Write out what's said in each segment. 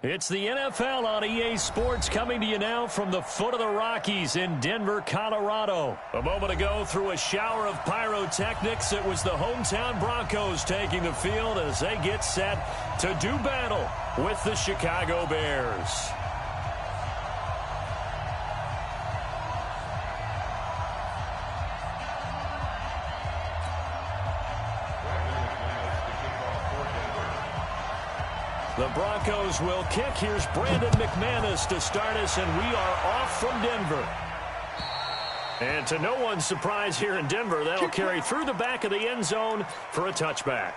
It's the NFL on EA Sports coming to you now from the foot of the Rockies in Denver, Colorado. A moment ago, through a shower of pyrotechnics, it was the hometown Broncos taking the field as they get set to do battle with the Chicago Bears. The Broncos will kick. Here's Brandon McManus to start us, and we are off from Denver. And to no one's surprise here in Denver, that'll carry through the back of the end zone for a touchback.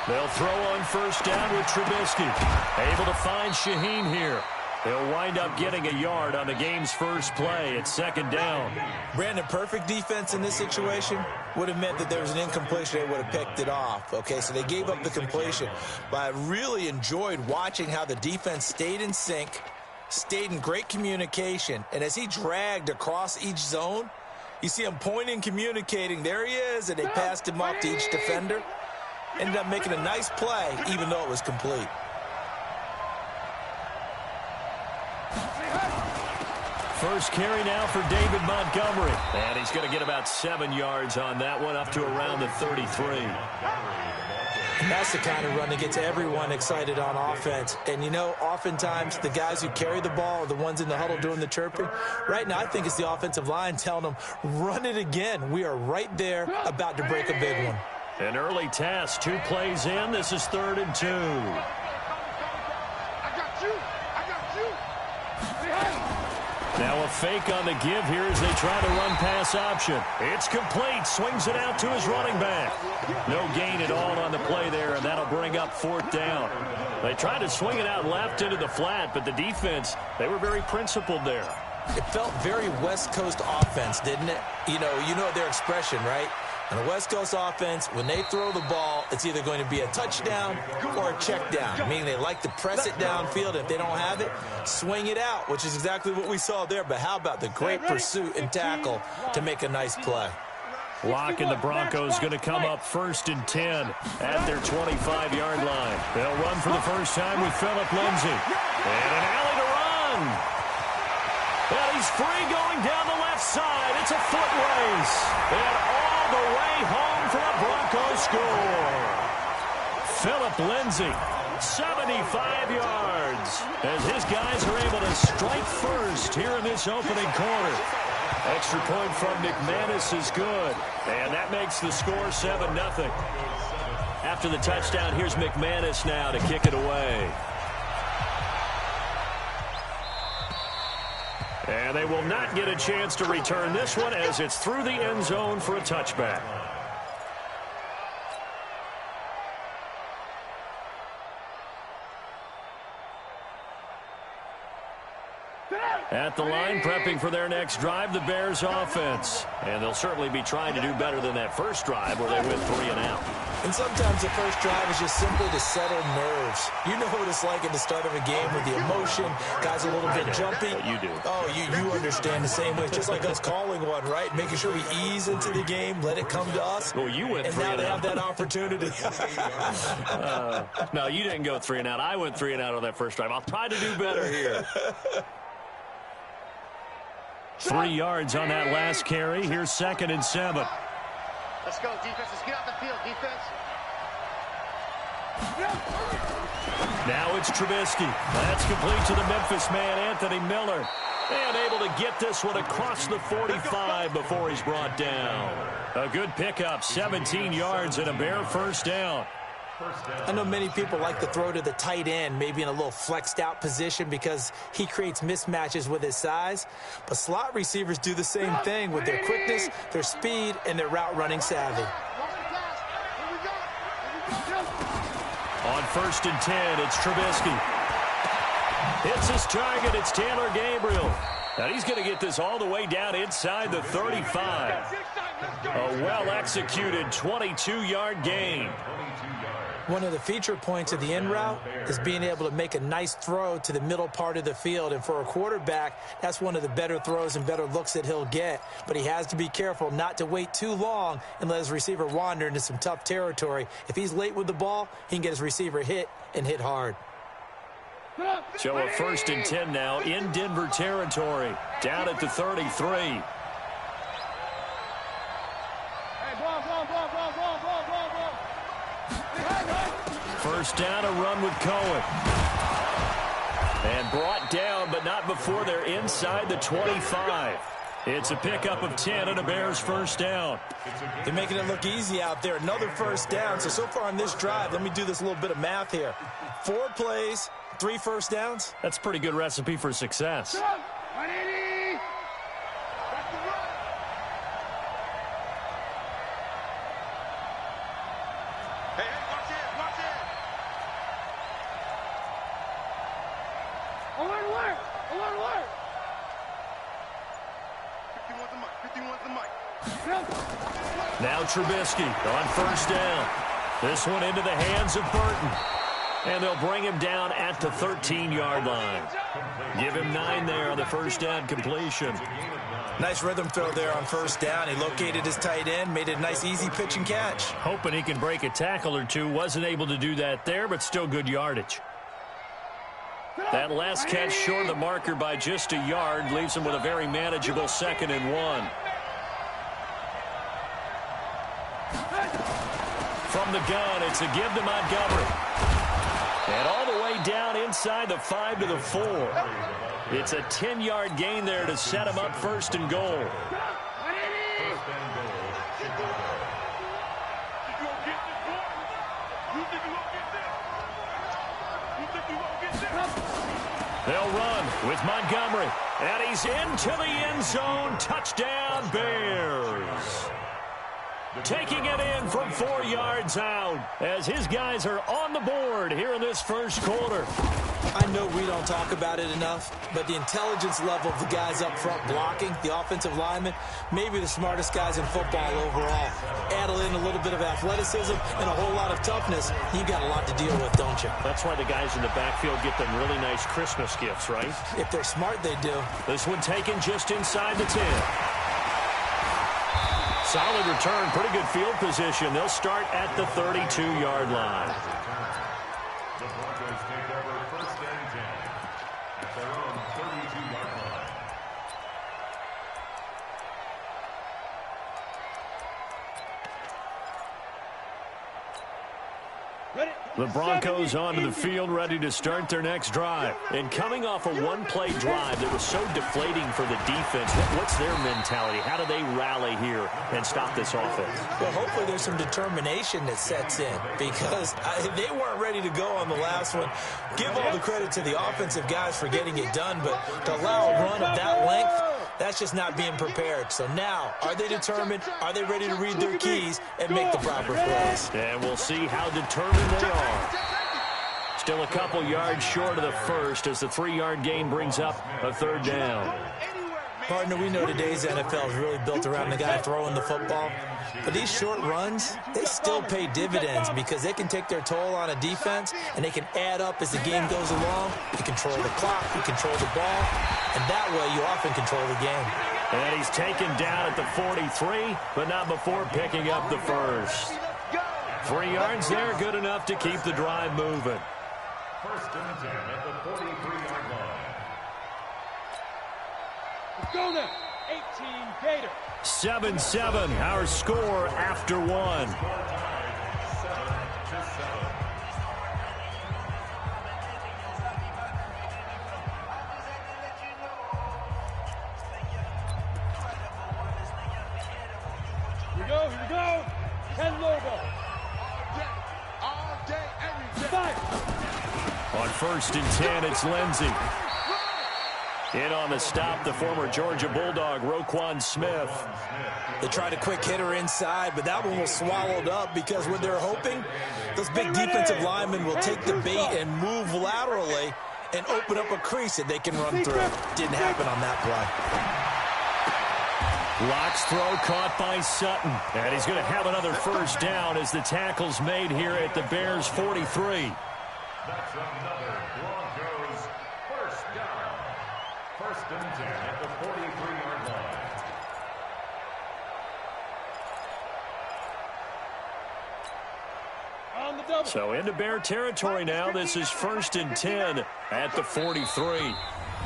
They'll throw on first down with Trubisky. Able to find Shaheen here. They'll wind up getting a yard on the game's first play. It's second down. Brandon, perfect defense in this situation would have meant that there was an incompletion. They would have picked it off. Okay, so they gave up the completion. But I really enjoyed watching how the defense stayed in sync, stayed in great communication. And as he dragged across each zone, you see him pointing, communicating. There he is, and they passed him off to each defender. Ended up making a nice play, even though it was complete. First carry now for David Montgomery. And he's going to get about 7 yards on that one, up to around the 33. And that's the kind of run that gets everyone excited on offense. And, you know, oftentimes the guys who carry the ball are the ones in the huddle doing the chirping. Right now, I think it's the offensive line telling them, run it again. We are right there about to break a big one. An early task, 2 plays in. This is 3rd and 2. Now a fake on the give here as they try to run pass option. It's complete. Swings it out to his running back. No gain at all on the play there, and that'll bring up 4th down. They tried to swing it out left into the flat, but the defense, they were very principled there. It felt very West Coast offense, didn't it? You know their expression, right? On the West Coast offense, when they throw the ball, it's either going to be a touchdown or a check down, meaning they like to press it downfield. If they don't have it, swing it out, which is exactly what we saw there. But how about the great pursuit and tackle to make a nice play? Lock and the Broncos going to come up 1st and 10 at their 25-yard line. They'll run for the first time with Phillip Lindsay. And an alley to run. And he's free going down the left side. It's a foot race. And all the way home for a Broncos score. Phillip Lindsay, 75 yards, as his guys are able to strike first here in this opening quarter. Extra point from McManus is good, and that makes the score 7-0. After the touchdown, here's McManus now to kick it away. And they will not get a chance to return this one as it's through the end zone for a touchback. At the line, prepping for their next drive, the Bears offense. And they'll certainly be trying to do better than that first drive where they went 3 and out. And sometimes the first drive is just simply to settle nerves. You know what it's like at the start of a game with the emotion. Guys a little bit jumpy. You do. Oh, you understand the same way. It's just like us calling one, right? Making sure we ease into the game, let it come to us. Well, you went 3 and out. And now they have that opportunity. No, you didn't go 3 and out. I went 3 and out on that first drive. I'll try to do better here. 3 yards on that last carry. Here's 2nd and 7. Let's go, defense. Let's get off the field, defense. Now it's Trubisky. That's complete to the Memphis man, Anthony Miller. And able to get this one across the 45 before he's brought down. A good pickup, 17 yards and a Bear first down. I know many people like to throw to the tight end, maybe in a little flexed out position because he creates mismatches with his size. But slot receivers do the same thing with their quickness, their speed, and their route running savvy. On 1st and 10, it's Trubisky. Hits his target. It's Taylor Gabriel. Now he's going to get this all the way down inside the 35. A well-executed 22-yard gain. One of the feature points of the in route is being able to make a nice throw to the middle part of the field. And for a quarterback, that's one of the better throws and better looks that he'll get. But he has to be careful not to wait too long and let his receiver wander into some tough territory. If he's late with the ball, he can get his receiver hit and hit hard. So a 1st and 10 now in Denver territory. Down at the 33. First down, a run with Cohen. And brought down, but not before they're inside the 25. It's a pickup of 10 and a Bears first down. They're making it look easy out there. Another first down. So far on this drive, let me do this little bit of math here. 4 plays, 3 first downs. That's a pretty good recipe for success. Now Trubisky on first down. This one into the hands of Burton. And they'll bring him down at the 13-yard line. Give him 9 there on the first down completion. Nice rhythm throw there on first down. He located his tight end, made it a nice easy pitch and catch. Hoping he can break a tackle or two. Wasn't able to do that there, but still good yardage. That last catch short of the marker by just a yard leaves him with a very manageable 2nd and 1. From the gun, it's a give to Montgomery. And all the way down inside the 5 to the 4. It's a 10-yard gain there to set him up 1st and goal. They'll run with Montgomery. And he's into the end zone. Touchdown, Bears. Taking it in from 4 yards out as his guys are on the board here in this first quarter. I know we don't talk about it enough, but the intelligence level of the guys up front blocking, the offensive linemen, maybe the smartest guys in football overall. Add in a little bit of athleticism and a whole lot of toughness, you've got a lot to deal with, don't you? That's why the guys in the backfield get them really nice Christmas gifts, right? If they're smart, they do. This one taken just inside the 10. Solid return, pretty good field position. They'll start at the 32-yard line. The Broncos take over 1st and 10 at their own 32-yard line. The Broncos onto the field, ready to start their next drive. And coming off a one-play drive that was so deflating for the defense, what's their mentality? How do they rally here and stop this offense? Well, hopefully there's some determination that sets in because they weren't ready to go on the last one. Give all the credit to the offensive guys for getting it done, but to allow a run of that length, that's just not being prepared. So now, are they determined? Are they ready to read their keys and make the proper plays? And we'll see how determined they are. Still a couple yards short of the first as the 3-yard gain brings up a 3rd down. Partner, we know today's NFL is really built around the guy throwing the football. But these short runs, they still pay dividends because they can take their toll on a defense and they can add up as the game goes along. You control the clock, you control the ball, and that way you often control the game. And he's taken down at the 43, but not before picking up the first. 3 yards there, good enough to keep the drive moving. 1st and 10 at the 43-yard line. Go there, 18 Gator. 7-7, our score after 1. Here we go. 10 logo. All day, every day. Fire. On 1st and 10, it's Lindsey. In on the stop, the former Georgia Bulldog, Roquan Smith. They tried a quick hitter inside, but that one was swallowed up because what they're hoping, those big defensive linemen will take the bait and move laterally and open up a crease that they can run through. Didn't happen on that play. Locks throw caught by Sutton. And he's going to have another first down as the tackle's made here at the Bears' 43. That's another Broncos first down. First and 10 at the 43-yard line. On the double. So into Bear territory now. This is first and 10 at the 43.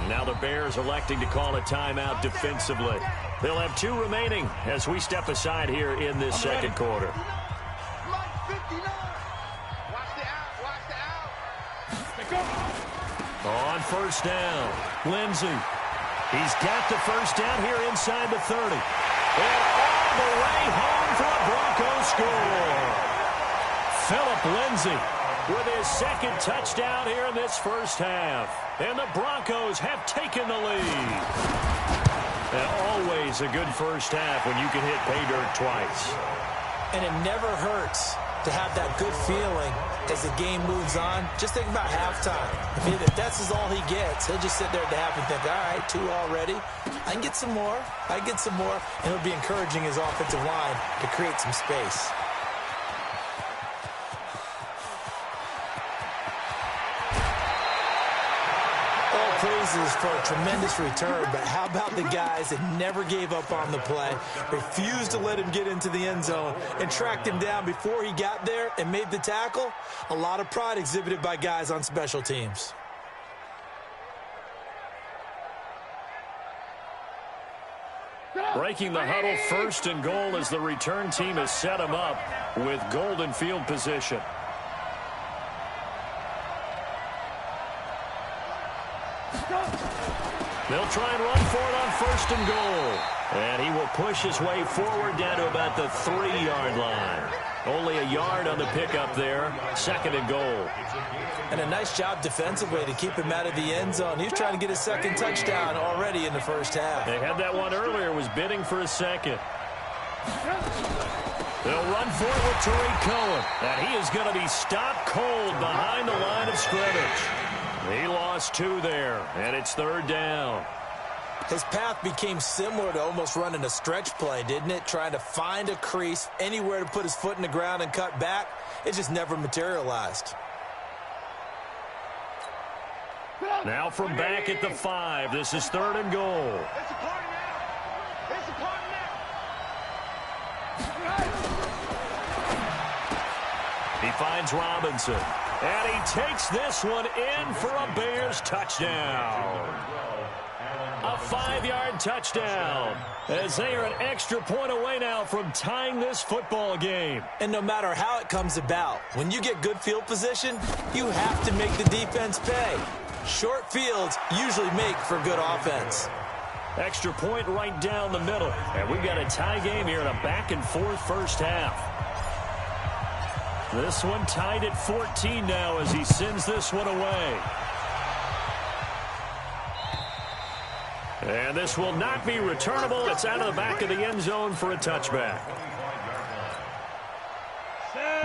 Now the Bears electing to call a timeout defensively. They'll have 2 remaining as we step aside here in this second quarter. On first down, Lindsey. He's got the first down here inside the 30. And all the way home for a Broncos score. Philip Lindsey with his second touchdown here in this first half. And the Broncos have taken the lead. And always a good first half when you can hit pay dirt twice. And it never hurts to have that good feeling as the game moves on. Just think about halftime. If that's all he gets, he'll just sit there at the half and think, all right, 2 already. I can get some more. I can get some more. And he'll be encouraging his offensive line to create some space. Praises for a tremendous return, but how about the guys that never gave up on the play, refused to let him get into the end zone, and tracked him down before he got there and made the tackle? A lot of pride exhibited by guys on special teams. Breaking the huddle, first and goal as the return team has set him up with golden field position. They'll try and run for it on first and goal. And he will push his way forward down to about the 3-yard line. Only a yard on the pickup there. Second and goal. And a nice job defensively to keep him out of the end zone. He was trying to get his second touchdown already in the first half. They had that one earlier, was bidding for a second. They'll run for it with Tariq Cohen. And he is going to be stopped cold behind the line of scrimmage. He lost 2 there, and it's third down. His path became similar to almost running a stretch play, didn't it? Trying to find a crease, anywhere to put his foot in the ground and cut back. It just never materialized. Now from back at the 5, this is third and goal. It's a party now. It's a party now. He finds Robinson. And he takes this one in for a Bears touchdown. A 5-yard touchdown. As they are an extra point away now from tying this football game. And no matter how it comes about, when you get good field position, you have to make the defense pay. Short fields usually make for good offense. Extra point right down the middle. And we've got a tie game here in a back-and-forth first half. This one tied at 14 now as he sends this one away. And this will not be returnable. It's out of the back of the end zone for a touchback.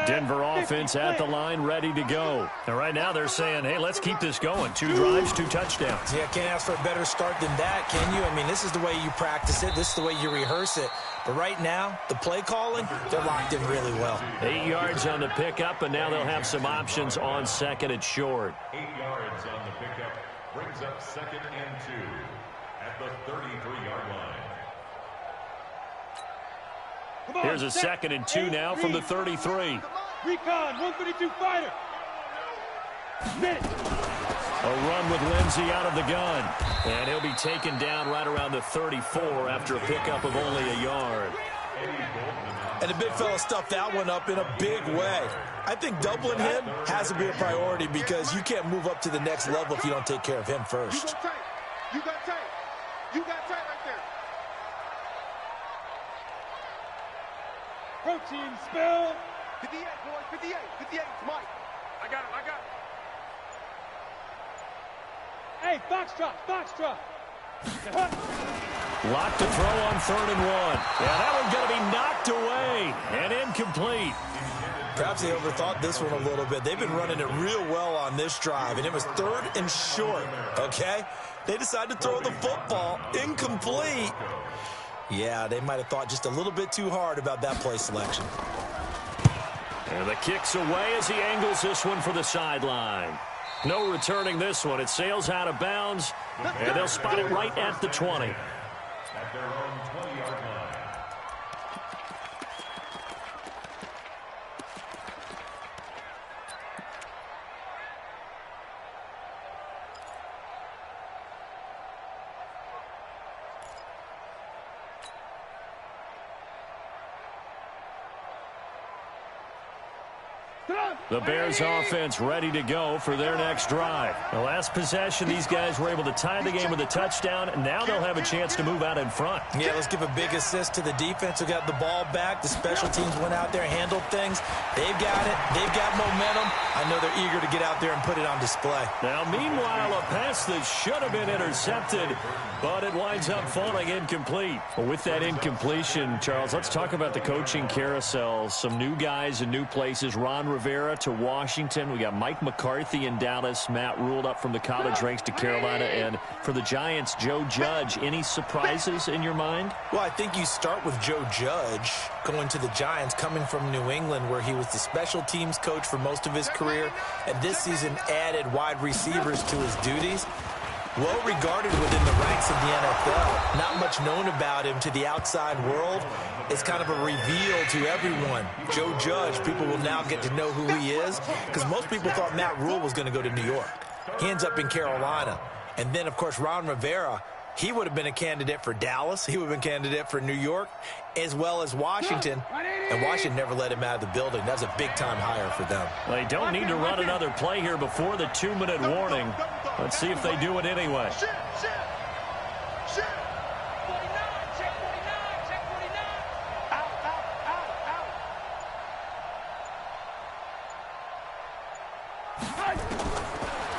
Denver offense at the line, ready to go. And right now they're saying, hey, let's keep this going. 2 drives, 2 touchdowns. Yeah, can't ask for a better start than that, can you? I mean, this is the way you practice it. This is the way you rehearse it. But right now, the play calling, they're locked in really well. 8 yards on the pickup, and now they'll have some options on second and short. 8 yards on the pickup brings up second and 2 at the 33-yard line. Here's a second and 2 now from the 33. Recon, 132 fighter. A run with Lindsey out of the gun. And he'll be taken down right around the 34 after a pickup of only a yard. And the big fella stuffed that one up in a big way. I think doubling him has to be a priority because you can't move up to the next level if you don't take care of him first. You got tight. You got tight right there. Protein spill. 58, boys. 58. 58. It's Mike. I got him. I got him. Hey, Foxtrot. Foxtrot. Locked to throw on 3rd and 1. Yeah, that one's going to be knocked away and incomplete. Perhaps they overthought this one a little bit. They've been running it real well on this drive, and it was 3rd and short, okay? They decided to throw the football incomplete. Yeah, they might have thought just a little bit too hard about that play selection. And the kick's away as he angles this one for the sideline. No returning this one. It sails out of bounds, and they'll spot it right at the 20. At their own 20-yard line. The Bears offense ready to go for their next drive. The last possession, these guys were able to tie the game with a touchdown, and now they'll have a chance to move out in front. Yeah, let's give a big assist to the defense who got the ball back. The special teams went out there, handled things. They've got it. They've got momentum. I know they're eager to get out there and put it on display. Now, meanwhile, a pass that should have been intercepted, but it winds up falling incomplete. Well, with that incompletion, Charles, let's talk about the coaching carousel. Some new guys in new places. Ron Rivera to Washington. We got Mike McCarthy in Dallas. Matt Rule up from the college ranks to Carolina. And for the Giants, Joe Judge. Any surprises in your mind? Well, I think you start with Joe Judge going to the Giants, coming from New England, where he was the special teams coach for most of his career, and this season added wide receivers to his duties. Well regarded within the ranks of the NFL. Not much known about him to the outside world. It's kind of a reveal to everyone. Joe Judge, people will now get to know who he is, because most people thought Matt Rule was going to go to New York. He ends up in Carolina. And then, of course, Ron Rivera, he would have been a candidate for Dallas. He would have been a candidate for New York, as well as Washington. And Washington never let him out of the building. That's a big-time hire for them. They don't need to run another play here before the 2-minute warning. Let's see if they do it anyway.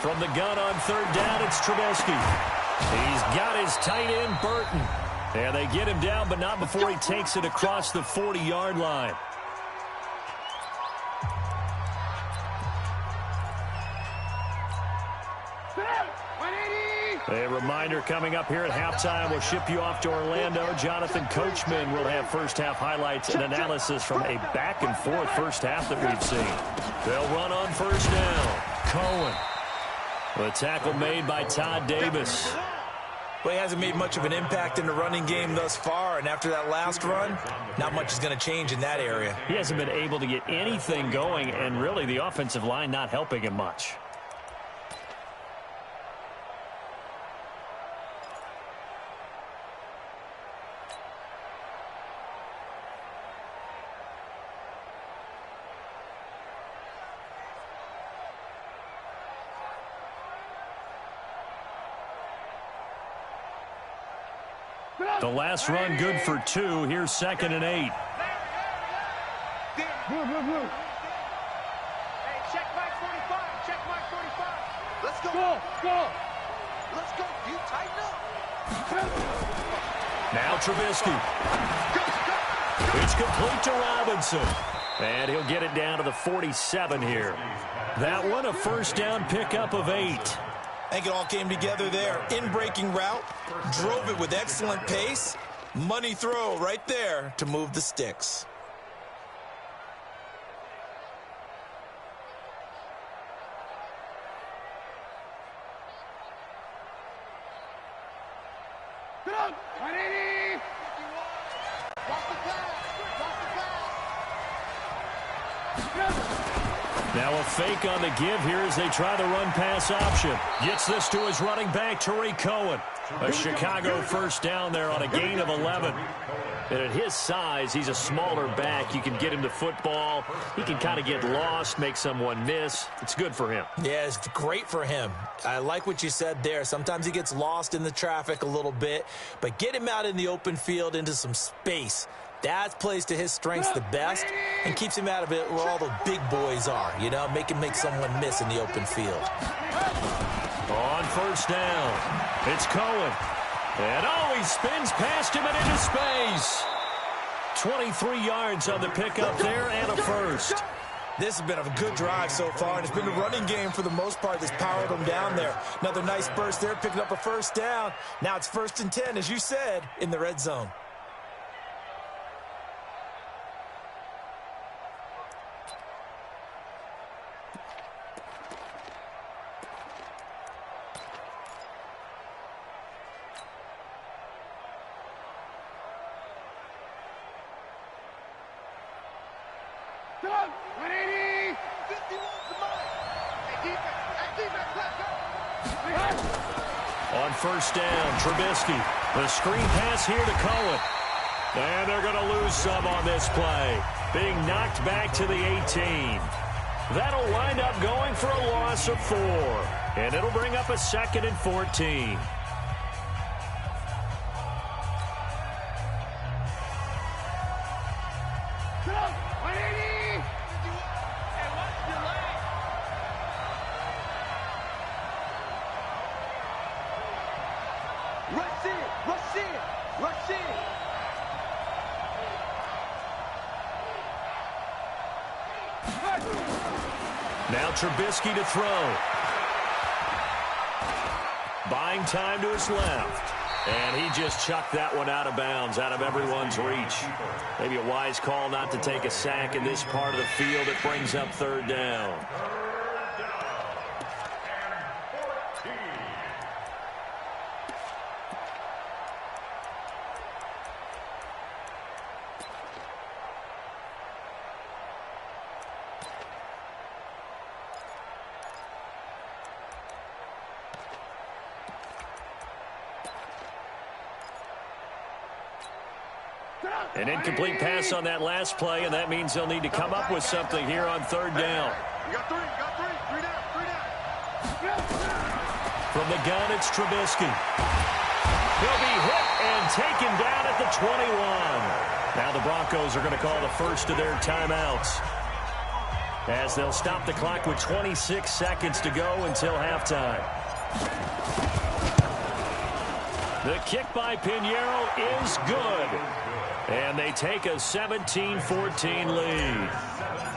From the gun on third down, it's Trubisky. He's got his tight end, Burton. And they get him down, but not before he takes it across the 40-yard line. A reminder coming up here at halftime. We'll ship you off to Orlando. Jonathan Coachman will have first-half highlights and analysis from a back-and-forth first half that we've seen. They'll run on first down. Cohen. The tackle made by Todd Davis. Well, he hasn't made much of an impact in the running game thus far, and after that last run, not much is going to change in that area. He hasn't been able to get anything going, and really the offensive line not helping him much. The last run good for 2. Here's 2nd and 8. Hey, check mark 45. Check mark 45. Let's go. Go. Let's go. You tighten up. Now Trubisky. It's complete to Robinson. And he'll get it down to the 47 here. That one a first down pickup of 8. I think it all came together there. In-breaking route, drove it with excellent pace. Money throw right there to move the sticks. Get up. 180. Watch the pass. Now a fake on the give here as they try the run-pass option. Gets this to his running back, Tariq Cohen. A Chicago first down there on a gain of 11. And at his size, he's a smaller back. You can get him to football. He can kind of get lost, make someone miss. It's good for him. Yeah, it's great for him. I like what you said there. Sometimes he gets lost in the traffic a little bit, but get him out in the open field into some space. That plays to his strengths the best and keeps him out of it where all the big boys are, you know, make someone miss in the open field. On first down, it's Cohen. And he spins past him and into space. 23 yards on the pickup there and a first. This has been a good drive so far, and it's been a running game for the most part that's powered them down there. Another nice burst there, picking up a first down. Now it's 1st and 10, as you said, in the red zone. 180. 51 to mine. Hey, defense, let's go. On first down, Trubisky. The screen pass here to Cohen. And they're going to lose some on this play. Being knocked back to the 18. That'll wind up going for a loss of 4. And it'll bring up a 2nd and 14. Now Trubisky to throw. Buying time to his left. And he just chucked that one out of bounds, out of everyone's reach. Maybe a wise call not to take a sack in this part of the field. It brings up 3rd down. An incomplete pass on that last play, and that means they'll need to come up with something here on 3rd down. You got 3 down. From the gun, it's Trubisky. He'll be hit and taken down at the 21. Now the Broncos are going to call the first of their timeouts, as they'll stop the clock with 26 seconds to go until halftime. The kick by Pinheiro is good. And they take a 17-14 lead.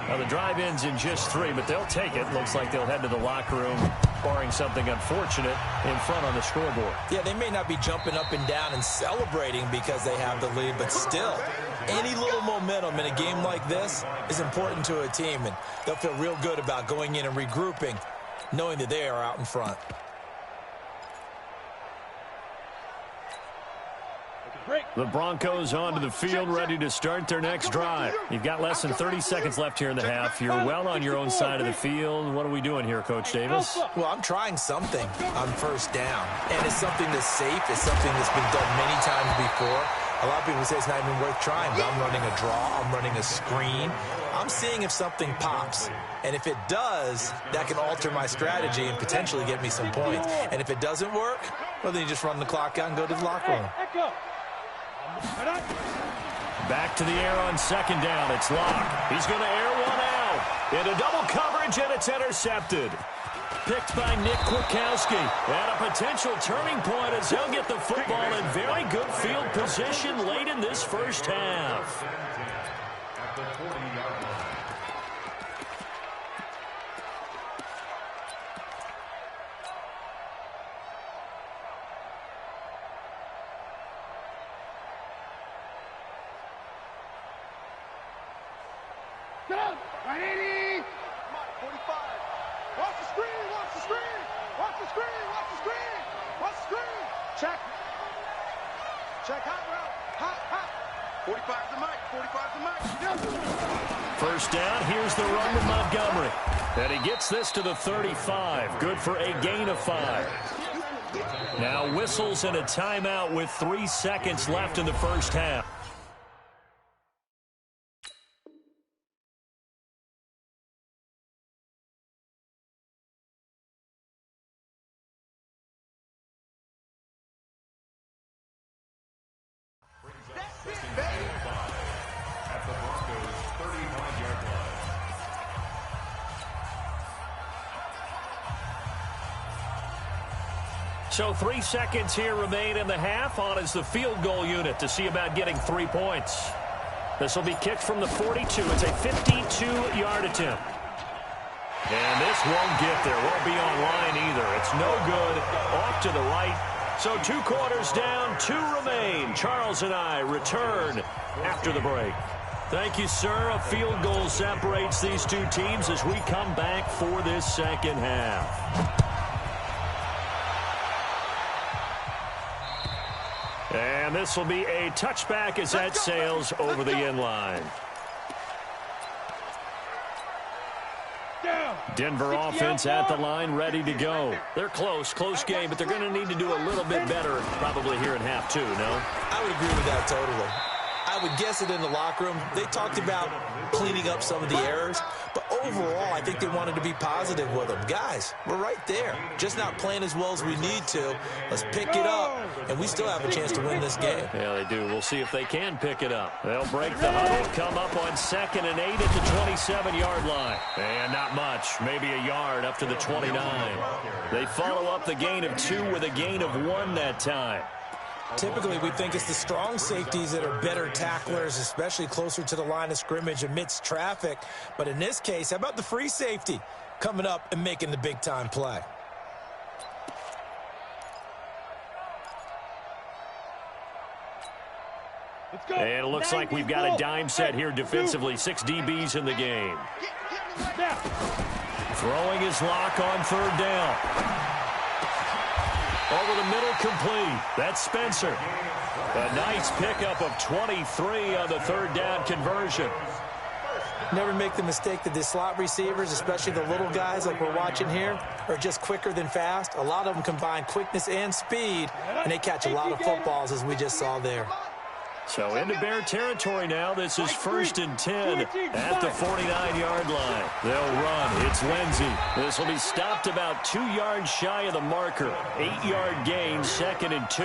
Now, the drive ends in just 3, but they'll take it. Looks like they'll head to the locker room, barring something unfortunate, in front on the scoreboard. Yeah, they may not be jumping up and down and celebrating because they have the lead, but still, any little momentum in a game like this is important to a team, and they'll feel real good about going in and regrouping, knowing that they are out in front. The Broncos onto the field, ready to start their next drive. You've got less than 30 seconds left here in the half. You're well on your own side of the field. What are we doing here, Coach Davis? Well, I'm trying something on first down, and it's something that's safe. It's something that's been done many times before. A lot of people say it's not even worth trying, but I'm running a draw. I'm running a screen. I'm seeing if something pops. And if it does, that can alter my strategy and potentially get me some points. And if it doesn't work, well, then you just run the clock out and go to the locker room. Back to the air on 2nd down. It's Locke. He's going to air one out. Into double coverage, and it's intercepted. Picked by Nick Kwiatkowski. And a potential turning point as he'll get the football in very good field position late in this first half. At the 40-yard line. Get up! 180! 45. Watch the screen! Watch the screen! Watch the screen! Watch the screen! Watch the screen! Check! Check hot route! Hot, hot! 45's the mic! 45's the mic! First down, here's the run with Montgomery. And he gets this to the 35. Good for a gain of 5. Now whistles and a timeout with 3 seconds left in the first half. At the Broncos' 35-yard line. So 3 seconds here remain in the half. On is the field goal unit to see about getting 3 points. This will be kicked from the 42. It's a 52-yard attempt. And this won't get there. Won't be on line either. It's no good. Off to the right. So 2 quarters down, 2 remain. Charles and I return after the break. Thank you, sir. A field goal separates these two teams as we come back for this second half. And this will be a touchback as that sails over the end line. Denver offense at the line, ready to go. They're close game, but they're going to need to do a little bit better probably here in half two, no? I would agree with that totally. I would guess it in the locker room. They talked about cleaning up some of the errors, but overall, I think they wanted to be positive with them. Guys, we're right there. Just not playing as well as we need to. Let's pick it up, and we still have a chance to win this game. Yeah, they do. We'll see if they can pick it up. They'll break the huddle, come up on 2nd and 8 at the 27-yard line. And not much, maybe a yard up to the 29. They follow up the gain of 2 with a gain of 1 that time. Typically, we think it's the strong safeties that are better tacklers, especially closer to the line of scrimmage amidst traffic. But in this case, how about the free safety coming up and making the big-time play? And it looks like we've got a dime set here defensively. 6 DBs in the game. Throwing his lock on 3rd down. Over the middle, complete. That's Spencer. A nice pickup of 23 on the 3rd down conversion. Never make the mistake that the slot receivers, especially the little guys like we're watching here, are just quicker than fast. A lot of them combine quickness and speed, and they catch a lot of footballs, as we just saw there. So into Bear territory now. This is 1st and 10 at the 49-yard line. They'll run. It's Lindsey. This will be stopped about 2 yards shy of the marker. 8-yard gain, 2nd and 2.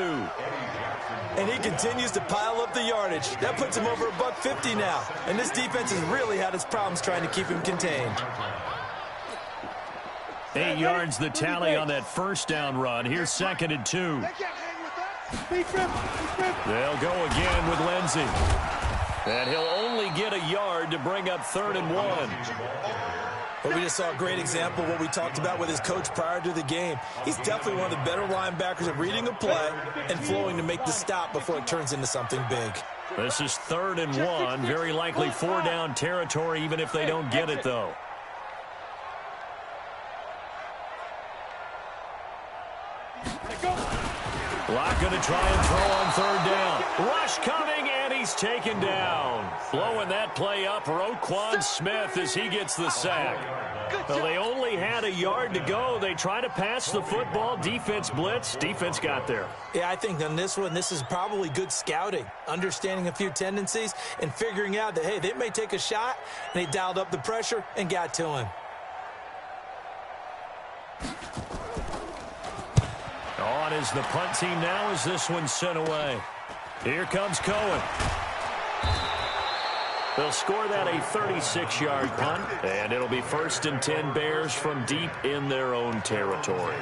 And he continues to pile up the yardage. That puts him over $150 now. And this defense has really had its problems trying to keep him contained. 8 yards the tally on that 1st down run. Here's 2nd and 2. They'll go again with Lindsey. And he'll only get a yard to bring up 3rd and 1. But we just saw a great example of what we talked about with his coach prior to the game. He's definitely one of the better linebackers at reading a play and flowing to make the stop before it turns into something big. This is 3rd and 1. Very likely 4-down territory, even if they don't get it, though. Locke going to try and throw on 3rd down. Rush coming, and he's taken down. Blowing that play up, Roquan Smith as he gets the sack. Well, they only had a yard to go. They try to pass the football. Defense blitz. Defense got there. Yeah, I think on this one, this is probably good scouting, understanding a few tendencies, and figuring out that, hey, they may take a shot, and they dialed up the pressure and got to him. On is the punt team now as this one's sent away. Here comes Cohen. They'll score that a 36-yard punt, and it'll be 1st and 10 Bears from deep in their own territory.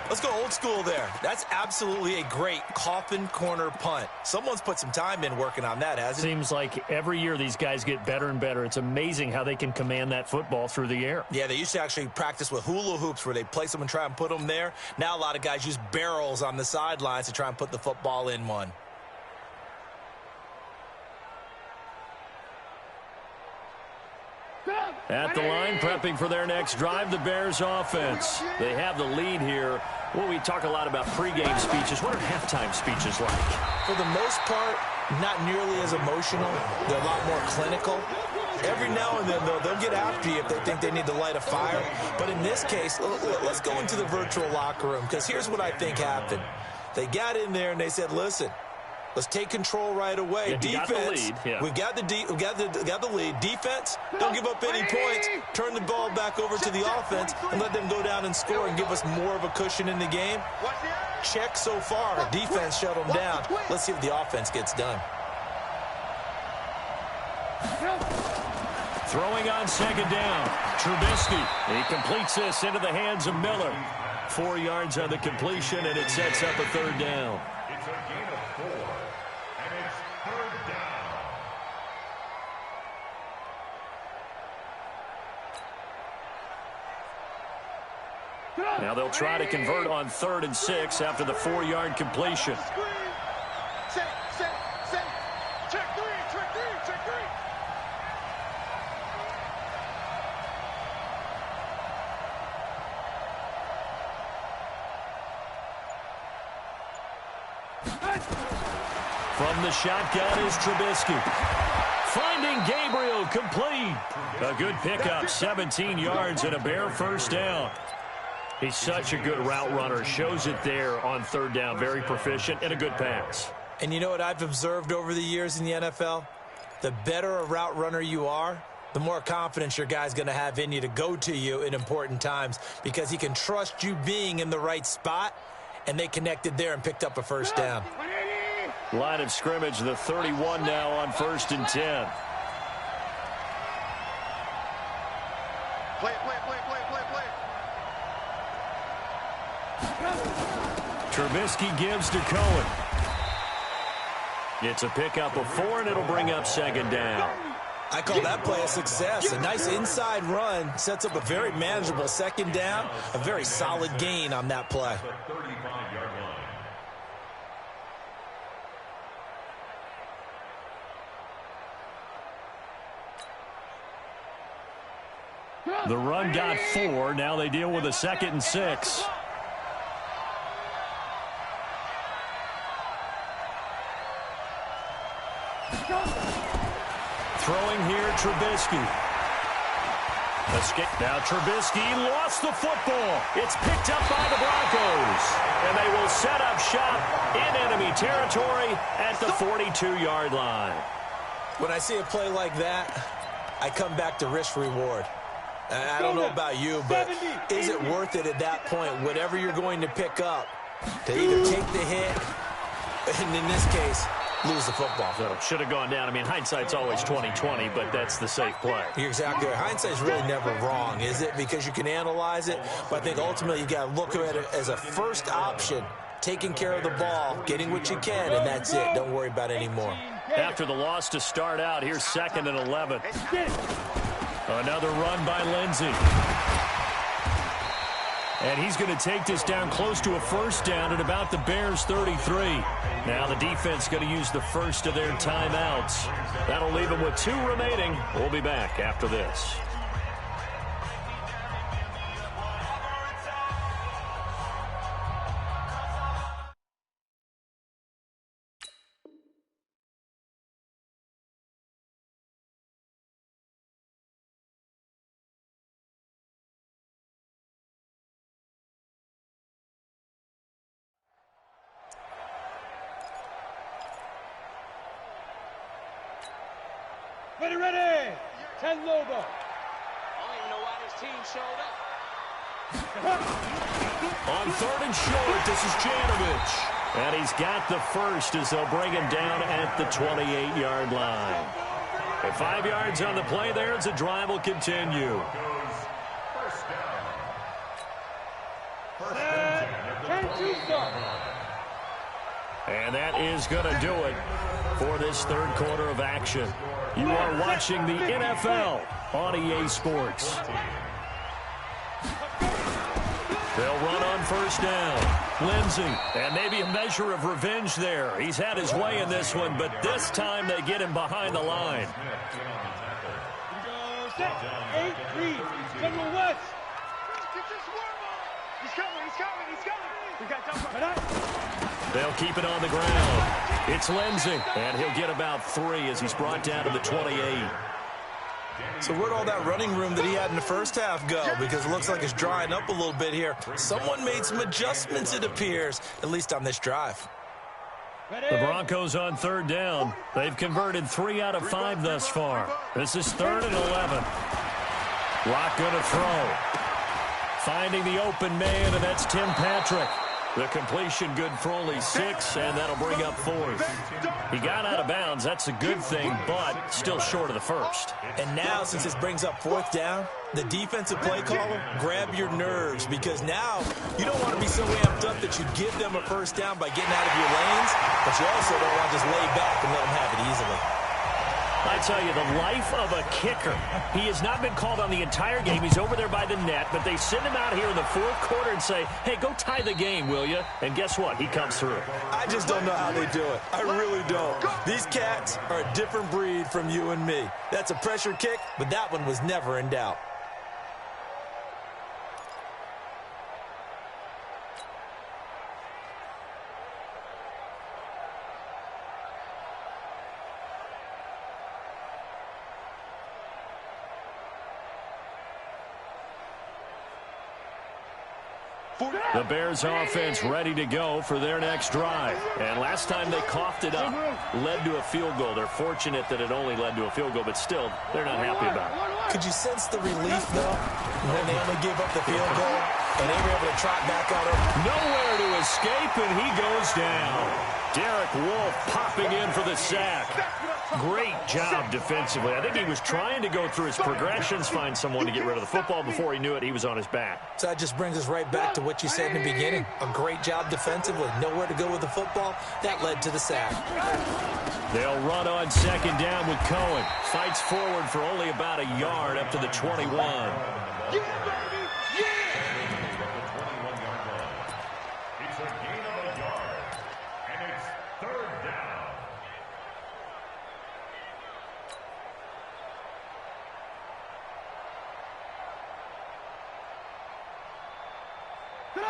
Let's go old school there. That's absolutely a great coffin corner punt. Someone's put some time in working on that, hasn't it? Seems like every year these guys get better and better. It's amazing how they can command that football through the air. Yeah, they used to actually practice with hula hoops where they place them and try and put them there. Now a lot of guys use barrels on the sidelines to try and put the football in one. At the line, prepping for their next drive, the Bears offense. They have the lead here. Well, we talk a lot about pregame speeches. What are halftime speeches like? For the most part, not nearly as emotional. They're a lot more clinical. Every now and then, though, they'll get after you if they think they need to light a fire. But in this case, let's go into the virtual locker room, because here's what I think happened. They got in there and they said, listen, let's take control right away. Yeah, defense, we've got the lead. Defense, don't give up any points. Turn the ball back over to the offense and let them go down and score and give us more of a cushion in the game. Check so far. Defense shut them down. Let's see if the offense gets done. Throwing on 2nd down. Trubisky. He completes this into the hands of Miller. 4 yards on the completion, and it sets up a 3rd down. It's a gain of 4, and it's 3rd down. Now they'll try to convert on 3rd and 6 after the 4-yard completion. Check three. From the shotgun is Trubisky. Finding Gabriel, complete. A good pickup, 17 yards and a bare first down. He's such a good route runner. Shows it there on third down. Very proficient and a good pass. And you know what I've observed over the years in the NFL? The better a route runner you are, the more confidence your guy's going to have in you to go to you in important times because he can trust you being in the right spot, and they connected there and picked up a first down. Line of scrimmage, the 31 now on 1st and 10. Play. Trubisky gives to Cohen. It's a pickup of 4, and it'll bring up 2nd down. I call that play a success. A nice inside run sets up a very manageable 2nd down, a very solid gain on that play. The 35-yard line. The run got 4. Now they deal with a 2nd and 6. Throwing here, Trubisky. Escape. Now Trubisky lost the football. It's picked up by the Broncos. And they will set up shop in enemy territory at the 42-yard line. When I see a play like that, I come back to risk-reward. I don't know about you, but is it worth it at that point, whatever you're going to pick up, to either take the hit, and in this case, lose the football? So should have gone down. I mean, hindsight's always 20/20, but that's the safe play. You're exactly right. Hindsight's really never wrong, is it? Because you can analyze it, but I think ultimately you got to look at it as a first option, taking care of the ball, getting what you can, and that's it. Don't worry about it anymore. After the loss to start out, here's 2nd and 11. Another run by Lindsey. And he's going to take this down close to a first down at about the Bears' 33. Now the defense going to use the first of their timeouts. That'll leave them with 2 remaining. We'll be back after this. Ready. 10 Lobo. I don't even know why this team showed up. On 3rd and short, this is Janovich. And he's got the first as they'll bring him down at the 28-yard line. At 5 yards on the play there as the drive will continue. First down. First and 10 at the 10-2. And that is going to do it for this 3rd quarter of action. You are watching the NFL on EA Sports. They'll run on 1st down. Lindsey, and maybe a measure of revenge there. He's had his way in this one, but this time they get him behind the line. 8-3. General West. He's coming. We got jump. They'll keep it on the ground. It's Lindsey, and he'll get about 3 as he's brought down to the 28. So where'd all that running room that he had in the first half go? Because it looks like it's drying up a little bit here. Someone made some adjustments, it appears, at least on this drive. The Broncos on 3rd down. They've converted 3 out of 5 thus far. This is 3rd and 11. Rock going to throw. Finding the open man, and that's Tim Patrick. The completion good for only 6, and that'll bring up 4th. He got out of bounds. That's a good thing, but still short of the first. And now, since this brings up 4th down, the defensive play caller, grab your nerves, because now you don't want to be so amped up that you give them a first down by getting out of your lanes, but you also don't want to just lay back and let them have it easily. I tell you, the life of a kicker. He has not been called on the entire game. He's over there by the net, but they send him out here in the 4th quarter and say, hey, go tie the game, will you? And guess what? He comes through. I just don't know how they do it. I really don't. These cats are a different breed from you and me. That's a pressure kick, but that one was never in doubt. The Bears offense ready to go for their next drive. And last time they coughed it up, led to a field goal. They're fortunate that it only led to a field goal, but still, they're not happy about it. Could you sense the relief, though, when they only gave up the field goal and they were able to trot back on it? Nowhere to escape, and he goes down. Derek Wolfe popping in for the sack. Great job defensively. I think he was trying to go through his progressions, find someone to get rid of the football. Before he knew it, he was on his back. So that just brings us right back to what you said in the beginning. A great job defensively. Nowhere to go with the football. That led to the sack. They'll run on second down with Cohen. Fights forward for only about a yard up to the 21.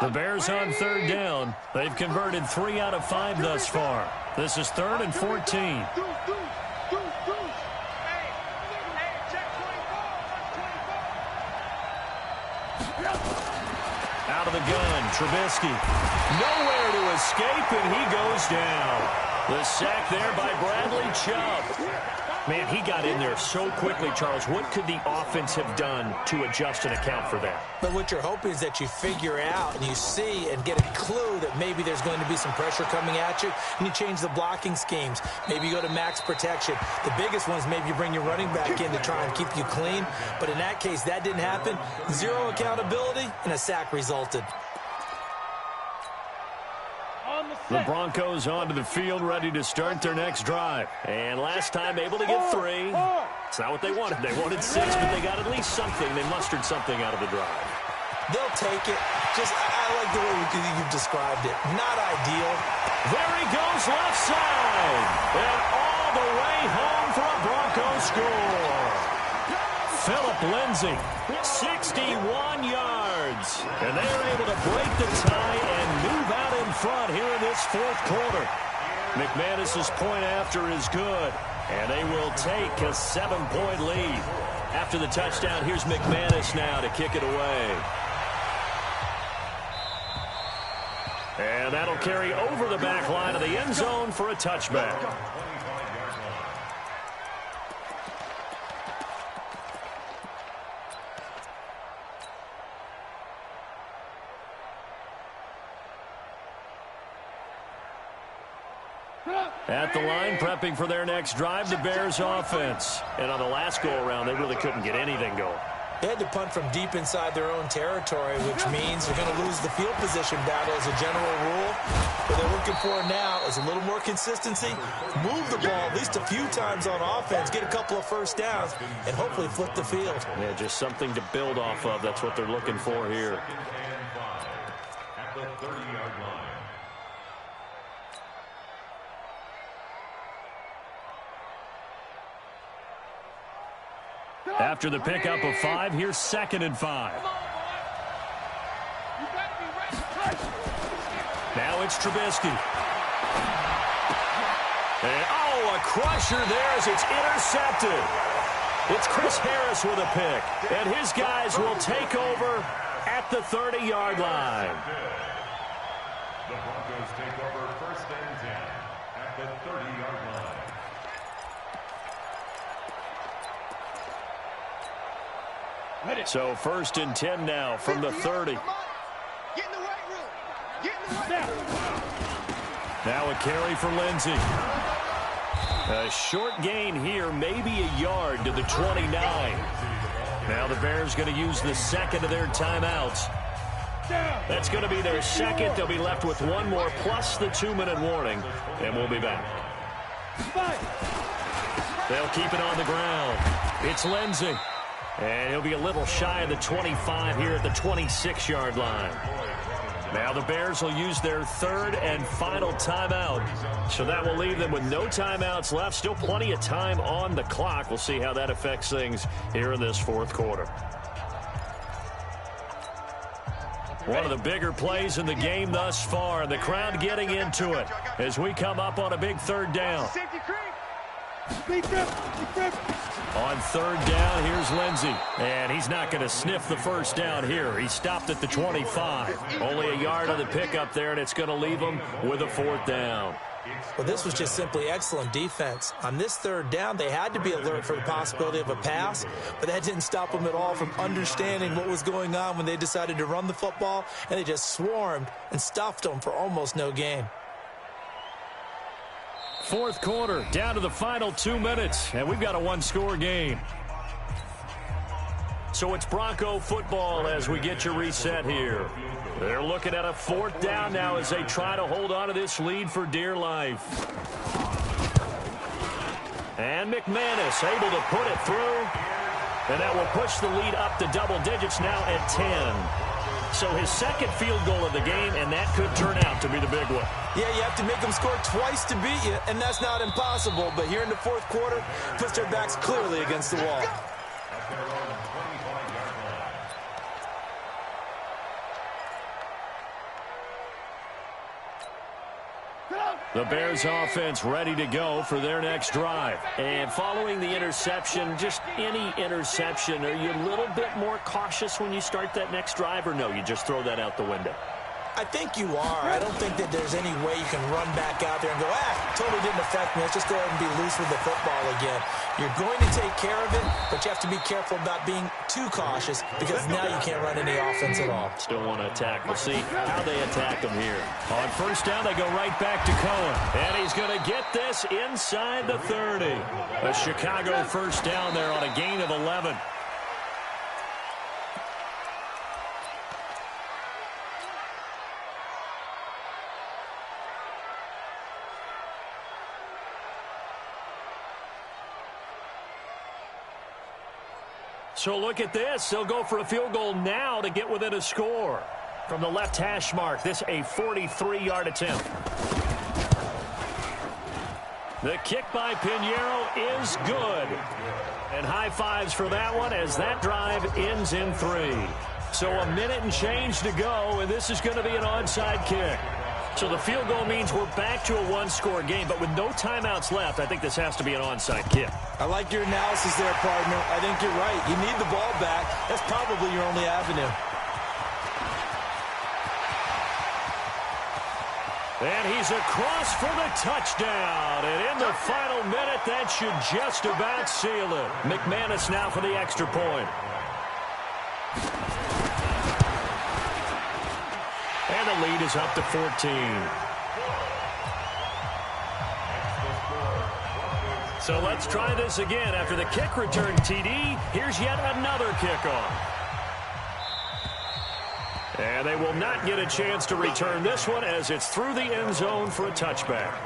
The Bears on third down. They've converted 3 out of 5 thus far. This is 3rd and 14. Out of the gun, Trubisky. Nowhere to escape, and he goes down. The sack there by Bradley Chubb. Man, he got in there so quickly, Charles. What could the offense have done to adjust and account for that? But what you're hoping is that you figure out and you see and get a clue that maybe there's going to be some pressure coming at you, and you change the blocking schemes. Maybe you go to max protection. The biggest one is maybe you bring your running back in to try and keep you clean. But in that case, that didn't happen. 0 accountability, and a sack resulted. The Broncos onto the field, ready to start their next drive. And last time, able to get 3. It's not what they wanted. They wanted 6, but they got at least something. They mustered something out of the drive. They'll take it. I like the way you've described it. Not ideal. There he goes, left side. And all the way home for a Broncos score. Philip Lindsay, 61 yards. And they are able to break the tie and move out in front here in this 4th quarter. McManus's point after is good, and they will take a 7-point lead. After the touchdown, here's McManus now to kick it away. And that'll carry over the back line of the end zone for a touchback. At the line, prepping for their next drive, the Bears offense. And on the last go-around, they really couldn't get anything going. They had to punt from deep inside their own territory, which means they're going to lose the field position battle as a general rule. What they're looking for now is a little more consistency, move the ball at least a few times on offense, get a couple of first downs, and hopefully flip the field. Yeah, just something to build off of. That's what they're looking for here. At the 30-yard line. After the pickup of 5, here's 2nd and 5. Now it's Trubisky. And, a crusher there as it's intercepted. It's Chris Harris with a pick. And his guys will take over at the 30-yard line. The Broncos take over 1st and 10 at the 30-yard line. So 1st and 10 now from the 30. Get in the right room. Get in the right room. Now a carry for Lindsay. A short gain here, maybe a yard to the 29. Now the Bears going to use the 2nd of their timeouts. That's going to be their 2nd. They'll be left with 1 more plus the 2-minute warning, and we'll be back. They'll keep it on the ground. It's Lindsay. And he'll be a little shy of the 25 here at the 26-yard line. Now the Bears will use their 3rd and final timeout. So that will leave them with no timeouts left. Still plenty of time on the clock. We'll see how that affects things here in this 4th quarter. One of the bigger plays in the game thus far. The crowd getting into it as we come up on a big 3rd down. On third down, here's Lindsey. And he's not going to sniff the first down here. He stopped at the 25. Only a yard on the pickup there, and it's going to leave him with a fourth down. Well, this was just simply excellent defense. On this third down, they had to be alert for the possibility of a pass, but that didn't stop them at all from understanding what was going on when they decided to run the football, and they just swarmed and stuffed them for almost no gain. Fourth quarter, down to the final 2 minutes, and we've got a one-score game. So it's Bronco football as we get you reset here. They're looking at a fourth down now as they try to hold on to this lead for dear life. And McManus able to put it through, and that will push the lead up to double digits now at 10. So his second field goal of the game, and that could turn out to be the big one. Yeah, you have to make them score twice to beat you, and that's not impossible. But here in the fourth quarter, puts their backs clearly against the wall. The Bears offense ready to go for their next drive. And following the interception, just any interception, are you a little bit more cautious when you start that next drive, or no, you just throw that out the window? I think you are. I don't think that there's any way you can run back out there and go, totally didn't affect me. Let's just go ahead and be loose with the football again. You're going to take care of it, but you have to be careful about being too cautious because now you can't run any offense at all. Still want to attack. We'll see how they attack them here. On first down, they go right back to Cohen. And he's going to get this inside the 30. A Chicago first down there on a gain of 11. So look at this. They'll go for a field goal now to get within a score. From the left hash mark, this a 43-yard attempt. The kick by Pinheiro is good. And high fives for that one as that drive ends in 3. So a minute and change to go, and this is going to be an onside kick. So the field goal means we're back to a one-score game, but with no timeouts left, I think this has to be an onside kick. I like your analysis there, partner. I think you're right. You need the ball back. That's probably your only avenue. And he's across for the touchdown. And in the final minute, that should just about seal it. McManus now for the extra point. And the lead is up to 14. So let's try this again. After the kick return TD, here's yet another kickoff. And they will not get a chance to return this one as it's through the end zone for a touchback.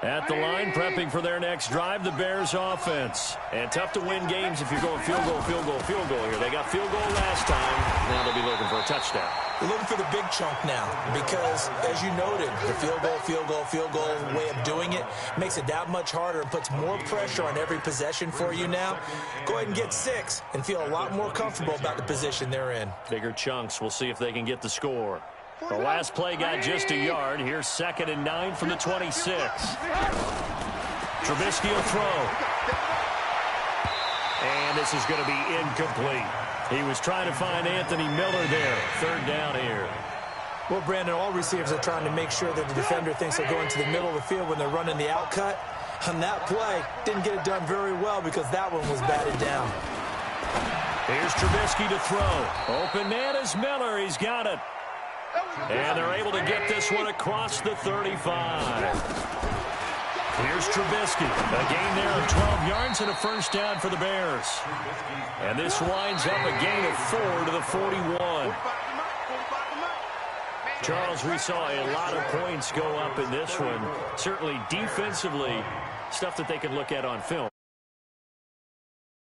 At the line, prepping for their next drive, the Bears offense. And tough to win games if you're going field goal, field goal, field goal here. They got field goal last time. Now they'll be looking for a touchdown. They're looking for the big chunk now because, as you noted, the field goal way of doing it makes it that much harder and puts more pressure on every possession for you now. Go ahead and get 6 and feel a lot more comfortable about the position they're in. Bigger chunks. We'll see if they can get the score. The last play got just a yard. Here's 2nd and 9 from the 26. Trubisky will throw. And this is going to be incomplete. He was trying to find Anthony Miller there. 3rd down here. Well, Brandon, all receivers are trying to make sure that the defender thinks they're going to the middle of the field when they're running the outcut. On that play, didn't get it done very well because that one was batted down. Here's Trubisky to throw. Open man is Miller. He's got it. And they're able to get this one across the 35. Here's Trubisky. A gain there of 12 yards and a first down for the Bears. And this winds up a gain of 4 to the 41. Charles, we saw a lot of points go up in this one. Certainly defensively, stuff that they can look at on film.